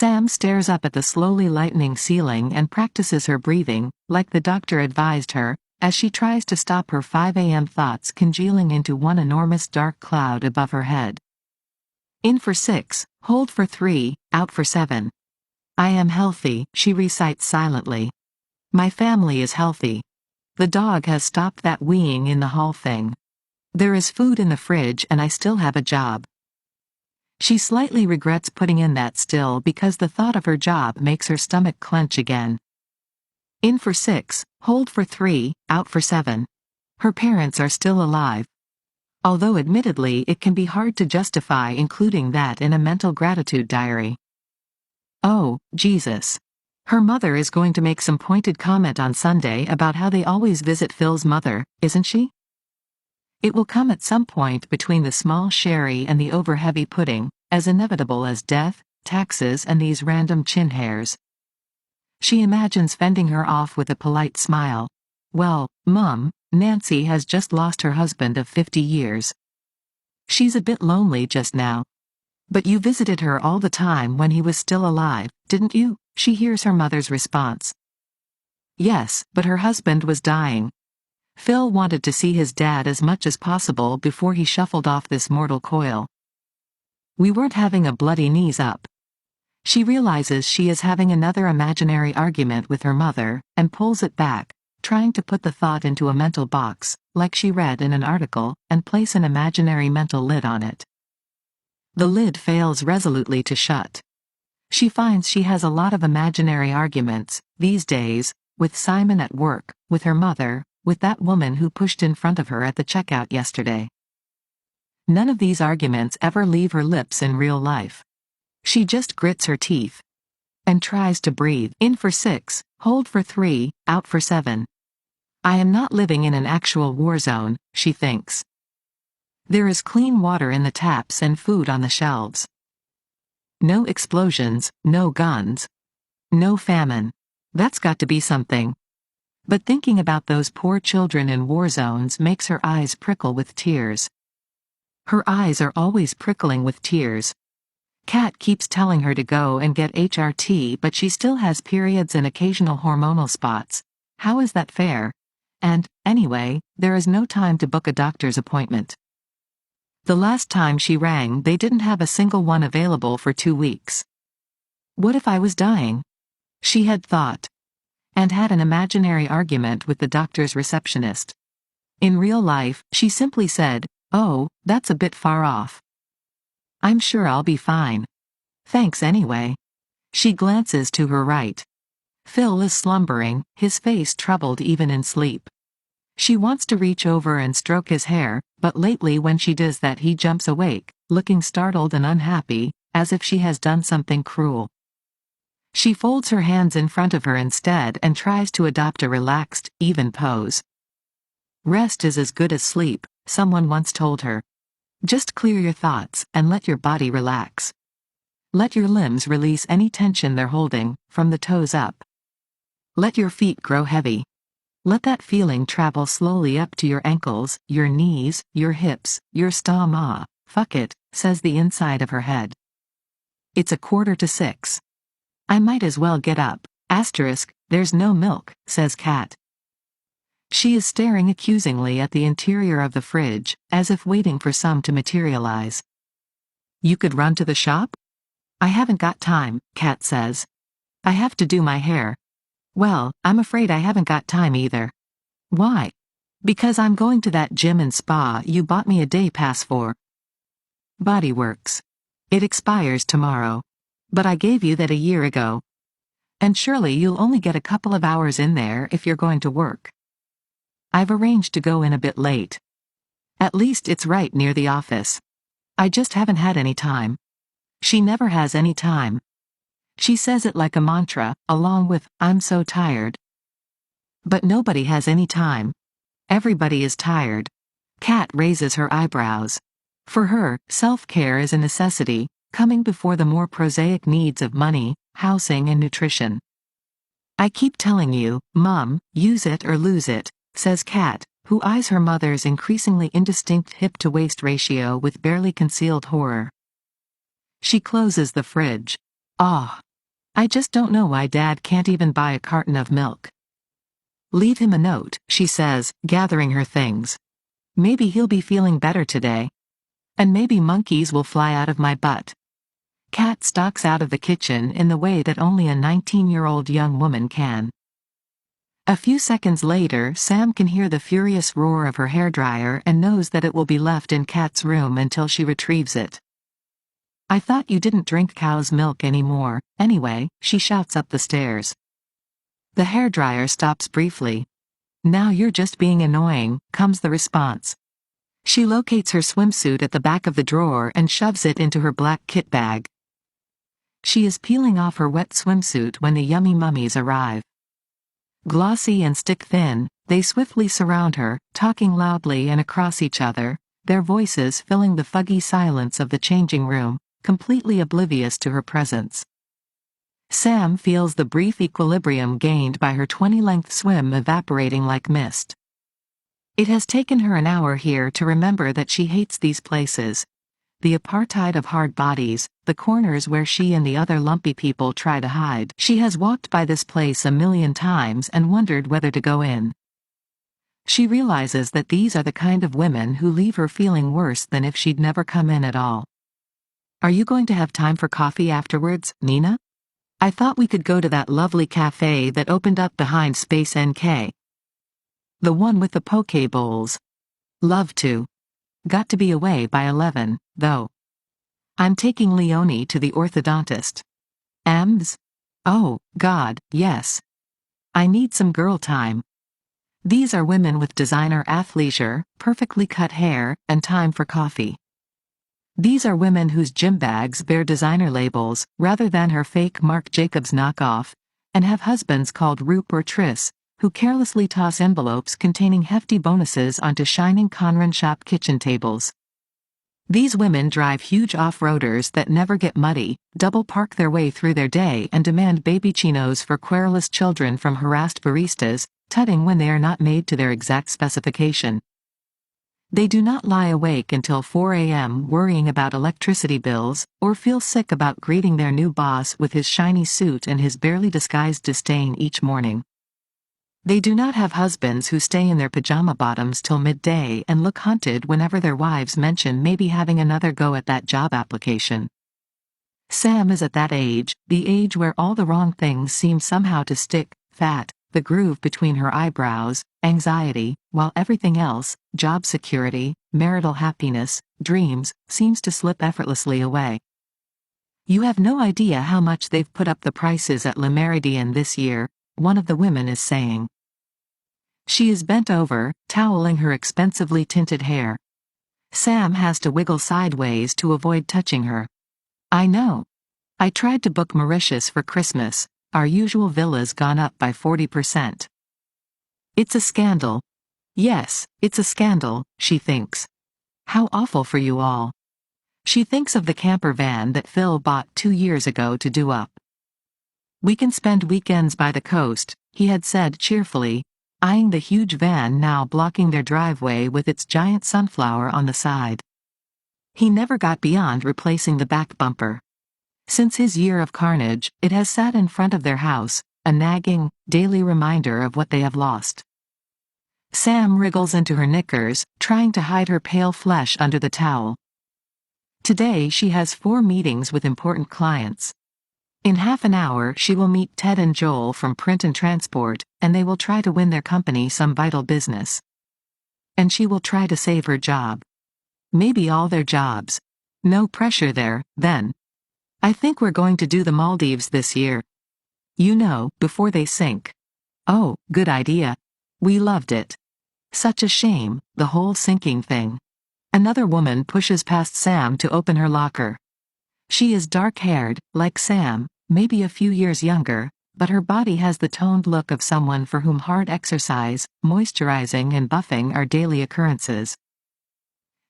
Sam stares up at the slowly lightening ceiling and practices her breathing, like the doctor advised her, as she tries to stop her 5 a.m. thoughts congealing into one enormous dark cloud above her head. In for 6, hold for 3, out for 7. I am healthy, she recites silently. My family is healthy. The dog has stopped that weeing in the hall thing. There is food in the fridge and I still have a job. She slightly regrets putting in that still because the thought of her job makes her stomach clench again. In for 6, hold for 3, out for 7. Her parents are still alive. Although admittedly it can be hard to justify including that in a mental gratitude diary. Oh, Jesus. Her mother is going to make some pointed comment on Sunday about how they always visit Phil's mother, isn't she? It will come at some point between the small sherry and the over-heavy pudding, as inevitable as death, taxes and these random chin hairs. She imagines fending her off with a polite smile. Well, Mum, Nancy has just lost her husband of 50 years. She's a bit lonely just now. But you visited her all the time when he was still alive, didn't you? She hears her mother's response. Yes, but her husband was dying. Phil wanted to see his dad as much as possible before he shuffled off this mortal coil. We weren't having a bloody knees up. She realizes she is having another imaginary argument with her mother, and pulls it back, trying to put the thought into a mental box, like she read in an article, and place an imaginary mental lid on it. The lid fails resolutely to shut. She finds she has a lot of imaginary arguments, these days, with Simon at work, with her mother, with that woman who pushed in front of her at the checkout yesterday. None of these arguments ever leave her lips in real life. She just grits her teeth. And tries to breathe. In for 6, hold for 3, out for 7. I am not living in an actual war zone, she thinks. There is clean water in the taps and food on the shelves. No explosions, no guns. No famine. That's got to be something. But thinking about those poor children in war zones makes her eyes prickle with tears. Her eyes are always prickling with tears. Kat keeps telling her to go and get HRT, but she still has periods and occasional hormonal spots. How is that fair? And, anyway, there is no time to book a doctor's appointment. The last time she rang, they didn't have a single one available for 2 weeks. What if I was dying? She had thought. And had an imaginary argument with the doctor's receptionist. In real life, she simply said, "Oh, that's a bit far off. I'm sure I'll be fine. Thanks anyway." She glances to her right. Phil is slumbering, his face troubled even in sleep. She wants to reach over and stroke his hair, but lately when she does that he jumps awake, looking startled and unhappy, as if she has done something cruel. She folds her hands in front of her instead and tries to adopt a relaxed, even pose. Rest is as good as sleep, someone once told her. Just clear your thoughts and let your body relax. Let your limbs release any tension they're holding, from the toes up. Let your feet grow heavy. Let that feeling travel slowly up to your ankles, your knees, your hips, your stomach. Fuck it, says the inside of her head. It's 5:45. I might as well get up. There's no milk, says Kat. She is staring accusingly at the interior of the fridge, as if waiting for some to materialize. You could run to the shop? I haven't got time, Kat says. I have to do my hair. Well, I'm afraid I haven't got time either. Why? Because I'm going to that gym and spa you bought me a day pass for. Bodyworks. It expires tomorrow. But I gave you that a year ago. And surely you'll only get a couple of hours in there if you're going to work. I've arranged to go in a bit late. At least it's right near the office. I just haven't had any time. She never has any time. She says it like a mantra, along with, I'm so tired. But nobody has any time. Everybody is tired. Kat raises her eyebrows. For her, self-care is a necessity, coming before the more prosaic needs of money, housing and nutrition. I keep telling you, Mum, use it or lose it, says Kat, who eyes her mother's increasingly indistinct hip-to-waist ratio with barely concealed horror. She closes the fridge. Ah, I just don't know why Dad can't even buy a carton of milk. Leave him a note, she says, gathering her things. Maybe he'll be feeling better today. And maybe monkeys will fly out of my butt. Kat stalks out of the kitchen in the way that only a 19-year-old young woman can. A few seconds later, Sam can hear the furious roar of her hairdryer and knows that it will be left in Kat's room until she retrieves it. I thought you didn't drink cow's milk anymore, anyway, she shouts up the stairs. The hairdryer stops briefly. Now you're just being annoying, comes the response. She locates her swimsuit at the back of the drawer and shoves it into her black kit bag. She is peeling off her wet swimsuit when the yummy mummies arrive. Glossy and stick-thin, they swiftly surround her, talking loudly and across each other, their voices filling the fuggy silence of the changing room, completely oblivious to her presence. Sam feels the brief equilibrium gained by her 20-length swim evaporating like mist. It has taken her an hour here to remember that she hates these places. The apartheid of hard bodies, the corners where she and the other lumpy people try to hide. She has walked by this place a million times and wondered whether to go in. She realizes that these are the kind of women who leave her feeling worse than if she'd never come in at all. Are you going to have time for coffee afterwards, Nina? I thought we could go to that lovely cafe that opened up behind Space NK. The one with the poke bowls. Love to. Got to be away by 11, though. I'm taking Leonie to the orthodontist. Ams? Oh, God, yes. I need some girl time. These are women with designer athleisure, perfectly cut hair, and time for coffee. These are women whose gym bags bear designer labels, rather than her fake Marc Jacobs knockoff, and have husbands called Roop or Tris, who carelessly toss envelopes containing hefty bonuses onto shining Conran shop kitchen tables. These women drive huge off-roaders that never get muddy, double park their way through their day and demand baby chinos for querulous children from harassed baristas, tutting when they are not made to their exact specification. They do not lie awake until 4 a.m. worrying about electricity bills, or feel sick about greeting their new boss with his shiny suit and his barely disguised disdain each morning. They do not have husbands who stay in their pajama bottoms till midday and look hunted whenever their wives mention maybe having another go at that job application. Sam is at that age, the age where all the wrong things seem somehow to stick, fat, the groove between her eyebrows, anxiety, while everything else, job security, marital happiness, dreams, seems to slip effortlessly away. You have no idea how much they've put up the prices at Le Méridien this year, one of the women is saying. She is bent over, toweling her expensively tinted hair. Sam has to wiggle sideways to avoid touching her. I know. I tried to book Mauritius for Christmas, our usual villa's gone up by 40%. It's a scandal. Yes, it's a scandal, she thinks. How awful for you all. She thinks of the camper van that Phil bought 2 years ago to do up. We can spend weekends by the coast, he had said cheerfully, eyeing the huge van now blocking their driveway with its giant sunflower on the side. He never got beyond replacing the back bumper. Since his year of carnage, it has sat in front of their house, a nagging, daily reminder of what they have lost. Sam wriggles into her knickers, trying to hide her pale flesh under the towel. Today she has 4 meetings with important clients. In half an hour she will meet Ted and Joel from Print and Transport, and they will try to win their company some vital business. And she will try to save her job. Maybe all their jobs. No pressure there, then. I think we're going to do the Maldives this year. You know, before they sink. Oh, good idea. We loved it. Such a shame, the whole sinking thing. Another woman pushes past Sam to open her locker. She is dark-haired, like Sam, maybe a few years younger, but her body has the toned look of someone for whom hard exercise, moisturizing and buffing are daily occurrences.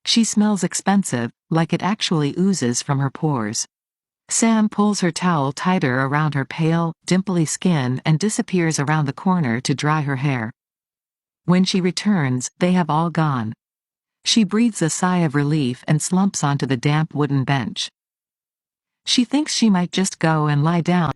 She smells expensive, like it actually oozes from her pores. Sam pulls her towel tighter around her pale, dimply skin and disappears around the corner to dry her hair. When she returns, they have all gone. She breathes a sigh of relief and slumps onto the damp wooden bench. She thinks she might just go and lie down